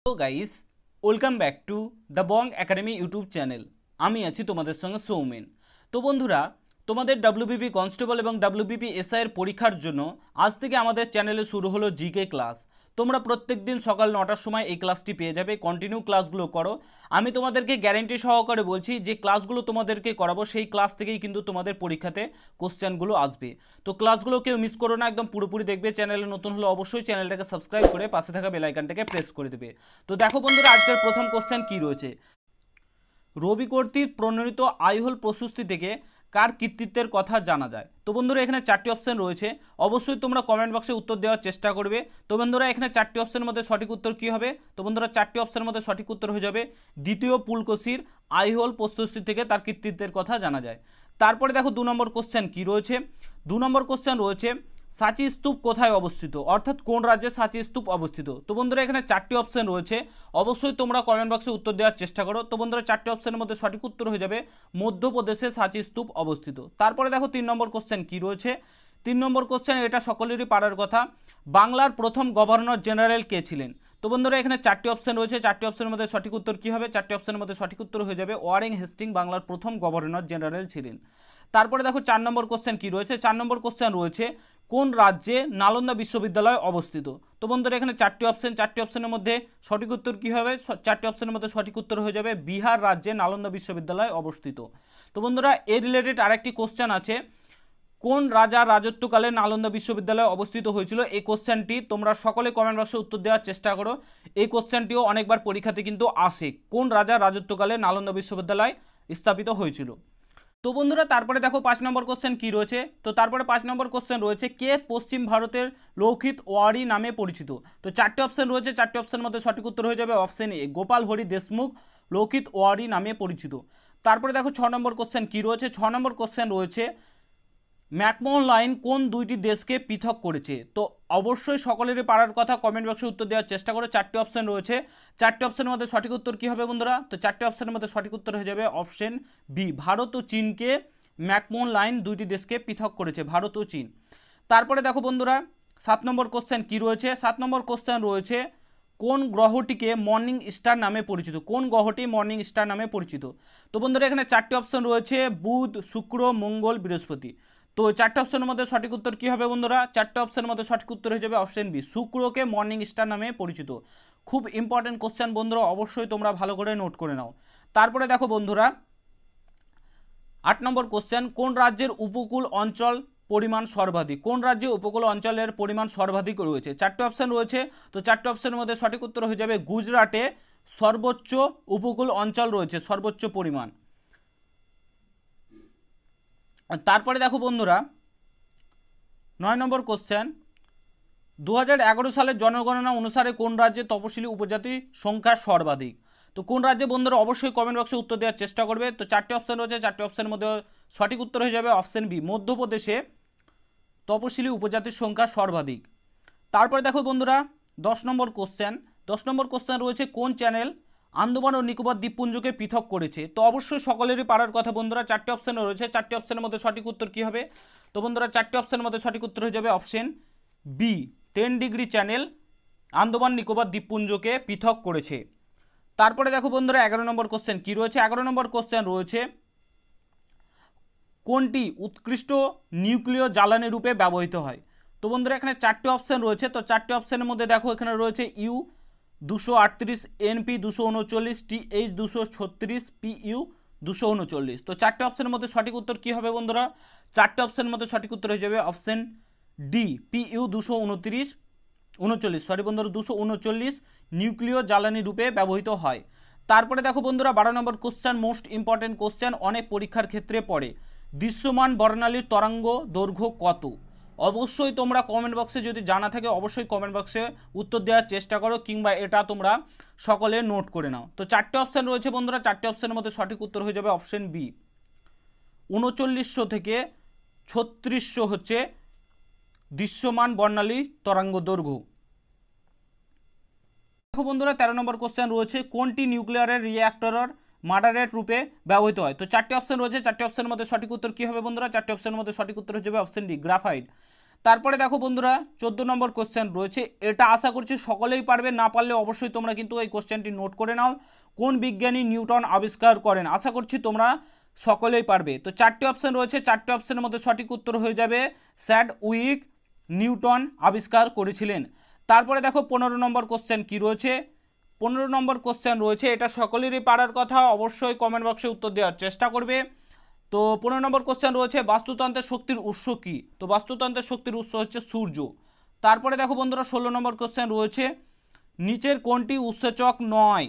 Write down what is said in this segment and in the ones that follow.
Hello guys, welcome back to the Bong academy YouTube channel. আমি আছি তোমাদের সঙ্গে সৌমেন। তো বন্ধুরা, তোমাদের ডাব্লিউবিপি কনস্টেবল এবং ডাব্লিউবিপি এসআই এর পরীক্ষার জন্য আজ থেকে আমাদের চ্যানেলে শুরু হলো জিকে ক্লাস। তোমরা প্রত্যেক দিন সকাল 9টার সময় এই ক্লাসটি পেয়ে যাবে। কন্টিনিউ ক্লাসগুলো করো। আমি তোমাদেরকে গ্যারেন্টি সহকারে বলছি যে ক্লাসগুলো তোমাদেরকে করাবো সেই ক্লাস থেকেই কিন্তু তোমাদের পরীক্ষাতে কোশ্চেনগুলো আসবে। তো ক্লাসগুলো কেউ মিস করো না, একদম পুরোপুরি দেখবে। চ্যানেলে নতুন হলে অবশ্যই চ্যানেলটাকে সাবস্ক্রাইব করে পাশে থাকা বেল আইকনটাকে প্রেস করে দেবে। তো দেখো বন্ধুরা, আজকের প্রথম কোশ্চেন কি রয়েছে। রবি কর্তৃক প্রণীত আইহোল প্রশস্তি থেকে কার কৃতিত্বের কথা জানা যায়? তো বন্ধুরা, এখানে চারটি অপশন রয়েছে। অবশ্যই তোমরা কমেন্ট বক্সে উত্তর দেওয়ার চেষ্টা করবে। তো বন্ধুরা, এখানে চারটি অপশনের মধ্যে সঠিক উত্তর কী হবে? তো বন্ধুরা, চারটি অপশনের মধ্যে সঠিক উত্তর হয়ে যাবে দ্বিতীয় পুলকেশীর আইহোল প্রশস্তি থেকে তার কৃতিত্বের কথা জানা যায়। তারপরে দেখো 2 নম্বর কোশ্চেন কী রয়েছে। 2 নম্বর কোশ্চেন রয়েছে সাঁচি স্তূপ কোথায় অবস্থিত, অর্থাৎ কোন রাজ্যে সাঁচি স্তূপ অবস্থিত? তো বন্ধুরা, এখানে চারটি অপশন রয়েছে। অবশ্যই তোমরা কমেন্ট বক্সে উত্তর দেওয়ার চেষ্টা করো। তো বন্ধুরা, চারটি অপশনের মধ্যে সঠিক উত্তর হয়ে যাবে মধ্যপ্রদেশে সাঁচি স্তূপ অবস্থিত। তারপরে দেখো 3 নম্বর কোশ্চেন কি রয়েছে। 3 নম্বর কোশ্চেন, এটা সকলেরই পারার কথা। বাংলার প্রথম গভর্নর জেনারেল কে ছিলেন? তো বন্ধুরা, এখানে চারটি অপশন রয়েছে। চারটি অপশনের মধ্যে সঠিক উত্তর কী হবে? চারটি অপশনের মধ্যে সঠিক উত্তর হয়ে যাবে ওয়ারেন হেস্টিং বাংলার প্রথম গভর্নর জেনারেল ছিলেন। তারপরে দেখো 4 নম্বর কোশ্চেন কি রয়েছে। 4 নম্বর কোশ্চেন রয়েছে কোন রাজ্যে নালন্দা বিশ্ববিদ্যালয় অবস্থিত? তো বন্ধুরা, এখানে চারটি অপশনের মধ্যে সঠিক উত্তর কী হবে? চারটি অপশনের মধ্যে সঠিক উত্তর হয়ে যাবে বিহার রাজ্যে নালন্দা বিশ্ববিদ্যালয় অবস্থিত। তো বন্ধুরা, এর রিলেটেড আরেকটি কোশ্চেন আছে, কোন রাজার রাজত্বকালে নালন্দা বিশ্ববিদ্যালয় অবস্থিত হয়েছিল? এই কোশ্চেনটি তোমরা সকলে কমেন্ট বক্সে উত্তর দেওয়ার চেষ্টা করো। এই কোশ্চেনটিও অনেকবার পরীক্ষাতে কিন্তু আসে, কোন রাজার রাজত্বকালে নালন্দা বিশ্ববিদ্যালয় স্থাপিত হয়েছিল। তো বন্ধুরা, তারপরে দেখো 5 নম্বর কোশ্চেন কি রয়েছে। তো তারপরে 5 নম্বর কোশ্চেন রয়েছে কে পশ্চিম ভারতের লৌকিত ওয়ারি নামে পরিচিত? তো চারটি অপশন রয়েছে। চারটি অপশনের মধ্যে সঠিক উত্তর হয়ে যাবে অপশন এ, গোপাল হরি দেশমুখ লৌকিত ওয়ারি নামে পরিচিত। তারপরে দেখো 6 নম্বর কোশ্চেন কি রয়েছে। 6 নম্বর কোশ্চেন রয়েছে ম্যাকমোহন লাইন কোন দুইটি দেশকে পৃথক করেছে? তো অবশ্যই সকলেরই পারার কথা, কমেন্ট বক্সে উত্তর দেওয়ার চেষ্টা করো। চারটি অপশন রয়েছে। চারটি অপশনের মধ্যে সঠিক উত্তর কী হবে বন্ধুরা? তো চারটি অপশনের মধ্যে সঠিক উত্তর হয়ে যাবে অপশন বি, ভারত ও চীনকে ম্যাকমোহন লাইন দুইটি দেশকে পৃথক করেছে, ভারত ও চীন। তারপরে দেখো বন্ধুরা, 7 নম্বর কোশ্চেন কি রয়েছে। 7 নম্বর কোশ্চেন রয়েছে কোন গ্রহটিকে মর্নিং স্টার নামে পরিচিত? কোন গ্রহটি মর্নিং স্টার নামে পরিচিত? তো বন্ধুরা, এখানে চারটি অপশন রয়েছে, বুধ, শুক্র, মঙ্গল, বৃহস্পতি। তো চারটে অপশনের মধ্যে সঠিক উত্তর কী হবে বন্ধুরা? চারটে অপশনের মধ্যে সঠিক উত্তর হয়ে যাবে অপশন বি, শুক্রকে মর্নিং স্টার নামে পরিচিত। খুব ইম্পর্টেন্ট কোশ্চেন বন্ধুরা, অবশ্যই তোমরা ভালো করে নোট করে নাও। তারপরে দেখো বন্ধুরা, 8 নম্বর কোশ্চেন, কোন রাজ্যের উপকূল অঞ্চল পরিমাণ সর্বাধিক? কোন রাজ্যে উপকূল অঞ্চলের পরিমাণ সর্বাধিক রয়েছে? চারটে অপশন রয়েছে। তো চারটে অপশনের মধ্যে সঠিক উত্তর হয়ে যাবে গুজরাটে সর্বোচ্চ উপকূল অঞ্চল রয়েছে, সর্বোচ্চ পরিমাণ। তারপরে দেখো বন্ধুরা, 9 নম্বর কোশ্চেন, 2011 সালের জনগণনা অনুসারে কোন রাজ্যে তপশিলি উপজাতি সংখ্যা সর্বাধিক? তো কোন রাজ্যে বন্ধুরা, অবশ্যই কমেন্ট বক্সে উত্তর দেওয়ার চেষ্টা করবে। তো চারটে অপশন রয়েছে। চারটে অপশনের মধ্যে সঠিক উত্তর হয়ে যাবে অপশন বি, মধ্যপ্রদেশে তপশিলি উপজাতির সংখ্যা সর্বাধিক। তারপরে দেখো বন্ধুরা, 10 নম্বর কোশ্চেন। 10 নম্বর কোশ্চেন রয়েছে কোন চ্যানেল আন্দামান ও নিকোবর দ্বীপপুঞ্জকে পৃথক করেছে? তো অবশ্যই সকলেরই পারার কথা বন্ধুরা। চারটে অপশন রয়েছে। চারটে অপশনের মধ্যে সঠিক উত্তর কী হবে? তো বন্ধুরা, চারটে অপশনের মধ্যে সঠিক উত্তর হয়ে যাবে option B, 10 degree channel Andaman Nicobar দ্বীপপুঞ্জকে পৃথক করেছে। তারপরে দেখো বন্ধুরা, 11 নম্বর কোশ্চেন কী রয়েছে। 11 নম্বর কোশ্চেন রয়েছে কোনটি উৎকৃষ্ট নিউক্লিয় জ্বালানি রূপে ব্যবহৃত হয়? তো বন্ধুরা, এখানে চারটে অপশন রয়েছে। তো চারটে অপশনের মধ্যে দেখো এখানে রয়েছে ইউ 238, এনপি 239, টিএইচ 236, পিইউ 239। তো চারটে অপশনের মধ্যে সঠিক উত্তর কী হবে বন্ধুরা? চারটে অপশনের মধ্যে সঠিক উত্তর হয়ে যাবে অপশন ডি, পিইউ 239, সরি বন্ধুরা, 239 নিউক্লিয় জ্বালানি রূপে ব্যবহৃত হয়। তারপরে দেখো বন্ধুরা, 12 নম্বর কোশ্চেন, মোস্ট ইম্পর্টেন্ট কোশ্চেন, অনেক পরীক্ষার ক্ষেত্রে পড়ে, দৃশ্যমান বর্ণালীর তরঙ্গ দৈর্ঘ্য কত? অবশ্যই তোমরা কমেন্ট বক্সে যদি জানা থাকে অবশ্যই কমেন্ট বক্সে উত্তর দেওয়ার চেষ্টা করো, কিংবা এটা তোমরা সকলে নোট করে নাও। তো চারটে অপশান রয়েছে বন্ধুরা। চারটে অপশানের মধ্যে সঠিক উত্তর হয়ে যাবে অপশন বি, 3900 থেকে 3600 হচ্ছে দৃশ্যমান বর্ণালী তরঙ্গ দৈর্ঘ্য। দেখো বন্ধুরা, 13 নম্বর কোশ্চেন রয়েছে কোনটি নিউক্লিয়ারের রিঅ্যাক্টরের মডারেট রূপে ব্যবহৃত হয়? তো চারটি অপশন রয়েছে। চারটি অপশনের মধ্যে সঠিক উত্তর কী হবে বন্ধুরা? চারটি অপশনের মধ্যে সঠিক উত্তর হয়ে যাবে অপশন ডি, গ্রাফাইট। তারপরে দেখো বন্ধুরা 14 নম্বর কোশ্চেন রয়েছে, এটা আশা করছি সকলেই পারবে, না পারলে অবশ্যই তোমরা কিন্তু এই কোশ্চেনটি নোট করে নাও। কোন বিজ্ঞানী নিউটন আবিষ্কার করেন? আশা করছি তোমরা সকলেই পারবে। তো 4টি অপশন রয়েছে, 4টি অপশনের মধ্যে সঠিক উত্তর হয়ে যাবে স্যাডউইক নিউটন আবিষ্কার করেছিলেন। তারপরে দেখো 15 নম্বর কোশ্চেন কি রয়েছে, 15 নম্বর কোশ্চেন রয়েছে, এটা সকলেরই পারার কথা, অবশ্যই কমেন্ট বক্সে উত্তর দেওয়ার চেষ্টা করবে। তো 15 নম্বর কোশ্চেন রয়েছে, বাস্তুতন্ত্রের শক্তির উৎস কী? তো বাস্তুতন্ত্রের শক্তির উৎস হচ্ছে সূর্য। তারপরে দেখো বন্ধুরা 16 নম্বর কোশ্চেন রয়েছে, নিচের কোনটি উৎসেচক নয়?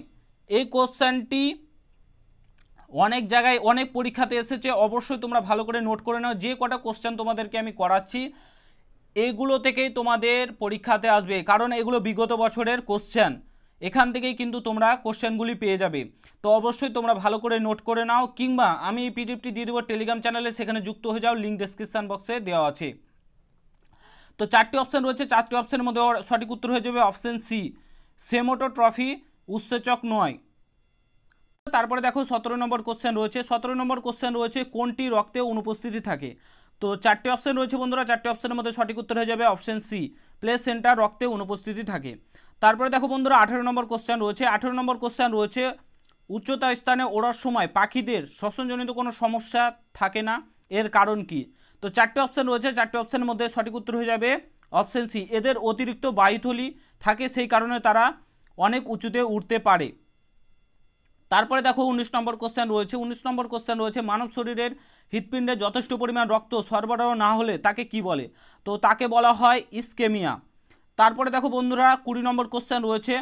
এই কোশ্চেনটি অনেক জায়গায় অনেক পরীক্ষাতে এসেছে, অবশ্যই তোমরা ভালো করে নোট করে নাও। যে কটা কোশ্চেন তোমাদেরকে আমি করাচ্ছি এগুলো থেকেই তোমাদের পরীক্ষাতে আসবে, কারণ এগুলো বিগত বছরের কোশ্চেন, এখান থেকেই কিন্তু তোমরা কোশ্চেনগুলি পেয়ে যাবে। তো অবশ্যই তোমরা ভালো করে নোট করে নাও, কিংবা আমি এই পিডিএফটি দিয়ে দেবো টেলিগ্রাম চ্যানেলে, সেখানে যুক্ত হয়ে যাও, লিঙ্ক ডেসক্রিপশন বক্সে দেওয়া আছে। তো 4টি অপশন রয়েছে, 4টি অপশনের মধ্যে সঠিক উত্তর হয়ে যাবে অপশন সি, সেমোটোট্রফি উৎসেচক নয়। তারপরে দেখো 17 নম্বর কোশ্চেন রয়েছে, 17 নম্বর কোশ্চেন রয়েছে, কোনটি রক্তে অনুপস্থিতি থাকে? তো 4টি অপশন রয়েছে বন্ধুরা, 4টি অপশনের মধ্যে সঠিক উত্তর হয়ে যাবে অপশন সি, প্লেসেন্টা রক্তে অনুপস্থিতি থাকে। তারপরে দেখো বন্ধুরা 18 নম্বর কোশ্চেন রয়েছে, 18 নম্বর কোশ্চেন রয়েছে, উচ্চতা স্থানে ওড়ার সময় পাখিদের শ্বসনজনিত কোনো সমস্যা থাকে না, এর কারণ কি? তো 4টি অপশন রয়েছে, 4টি অপশনের মধ্যে সঠিক উত্তর হয়ে যাবে অপশন সি, এদের অতিরিক্ত বায়ুথলি থাকে, সেই কারণে তারা অনেক উঁচুতে উঠতে পারে। তারপরে দেখো 19 নম্বর কোশ্চেন রয়েছে, 19 নম্বর কোশ্চেন রয়েছে, মানব শরীরের হৃৎপিণ্ডে যথেষ্ট পরিমাণ রক্ত সরবরাহ না হলে তাকে কি বলে? তো তাকে বলা হয় ইসকেমিয়া। তারপরে দেখো বন্ধুরা 20 নম্বর কোশ্চেন রয়েছে,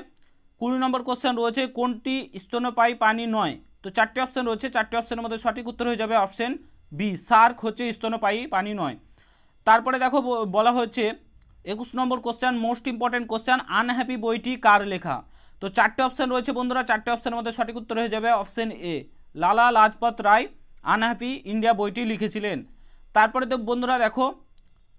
20 নম্বর কোশ্চেন রয়েছে, কোনটি স্তন্যপায়ী প্রাণী নয়? তো 4টি অপশন রয়েছে, 4টি অপশনের মধ্যে সঠিক উত্তর হয়ে যাবে অপশন বি, শার্ক হচ্ছে স্তন্যপায়ী প্রাণী নয়। তারপরে দেখো বলা হচ্ছে 21 নম্বর question, most important question, unhappy বইটি কার লেখা? তো 4টি অপশন রয়েছে বন্ধুরা, 4টি অপশনের মধ্যে সঠিক উত্তর হয়ে যাবে option A, Lala Lajpat Rai unhappy India বইটি লিখেছিলেন। তারপরে তো বন্ধুরা দেখো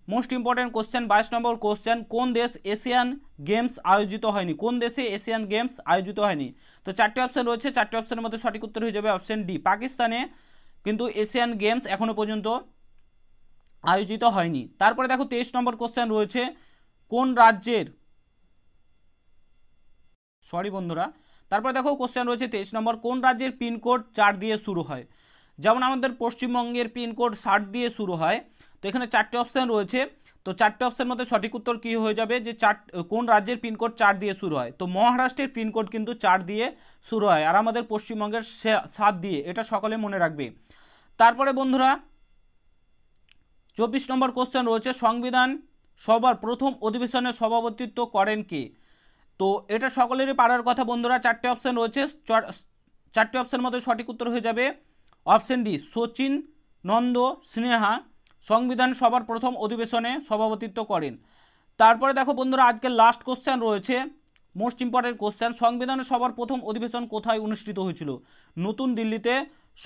মোস্ট ইম্পর্টেন্ট কোশ্চেন 22 নম্বর কোশ্চেন, কোন দেশ এশিয়ান গেমস আয়োজিত হয়নি? কোন দেশে এশিয়ান গেমস আয়োজিত হয়নি? তো 4টি অপশন রয়েছে, 4টি অপশনের মধ্যে সঠিক উত্তর হয়ে যাবে অপশন ডি, পাকিস্তানে কিন্তু এশিয়ান গেমস এখনও পর্যন্ত আয়োজিত হয়নি। তারপরে দেখো 23 নম্বর কোশ্চেন রয়েছে, কোন রাজ্যের বন্ধুরা তারপরে দেখো কোশ্চেন রয়েছে 23 নম্বর, কোন রাজ্যের পিনকোড 4 দিয়ে শুরু হয়? যেমন আমাদের পশ্চিমবঙ্গের পিনকোড 60 দিয়ে শুরু হয়। তো এখানে 4টি অপশন রয়েছে, তো 4টি অপশনের মধ্যে সঠিক উত্তর কী হয়ে যাবে, যে কোন রাজ্যের পিনকোড 4 দিয়ে শুরু হয়? তো মহারাষ্ট্রের পিনকোড কিন্তু 4 দিয়ে শুরু হয়, আর আমাদের পশ্চিমবঙ্গের 7 দিয়ে, এটা সকলে মনে রাখবে। তারপরে বন্ধুরা 24 নম্বর কোশ্চেন রয়েছে, সংবিধান সভার প্রথম অধিবেশনে সভাপতিত্ব করেন কে? তো এটা সকলেরই পারার কথা বন্ধুরা, 4টি অপশন রয়েছে, 4টি অপশনের মধ্যে সঠিক উত্তর হয়ে যাবে অপশন ডি, শচীন নন্দ সিনহা সংবিধান সভার প্রথম অধিবেশনে সভাপতিত্ব করেন। তারপরে দেখো বন্ধুরা আজকের লাস্ট কোশ্চেন রয়েছে, মোস্ট ইম্পর্টেন্ট কোশ্চেন, সংবিধান সভার প্রথম অধিবেশন কোথায় অনুষ্ঠিত হয়েছিল? নতুন দিল্লিতে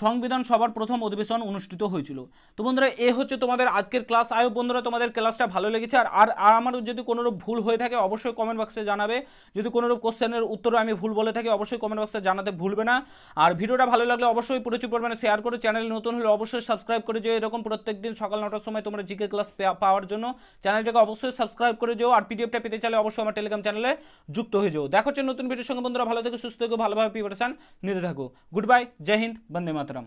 সংবিধান সভার প্রথম অধিবেশন অনুষ্ঠিত হয়েছিল। তো বন্ধুরা এ হচ্ছে তোমাদের আজকের ক্লাস। আয়ো বন্ধুরা তোমাদের ক্লাসটা ভালো লেগেছে, আর আমার যদি কোনোরূপ ভুল হয়ে থাকে অবশ্যই কমেন্ট বক্সে জানাবে। যদি কোনোরূপ কোশ্চেনের উত্তর আমি ভুল বলে থাকি অবশ্যই কমেন্ট বক্সে জানাতে ভুলবে না। আর ভিডিওটা ভালো লাগলে অবশ্যই প্রচুর পরিমাণে শেয়ার করে, চ্যানেল নতুন হলে অবশ্যই সাবস্ক্রাইব করে যেও, এরকম প্রত্যেকদিন সকাল 9টার সময় তোমরা জিকে ক্লাস পাওয়ার জন্য চ্যানেলটাকে অবশ্যই সাবস্ক্রাইব করে যেও। আর পিডিএফটা পেতে চাইলে অবশ্যই আমার টেলিগ্রাম চ্যানেলে যুক্ত হয়ে যাও। দেখা হচ্ছে নতুন ভিডিওর সঙ্গে বন্ধুরা, ভালো থেকো, সুস্থ থেকো, ভালোভাবে প্রিপারেশন নিতে থাকো। গুড বাই, জয় হিন্দ, বন্দে মাতরম।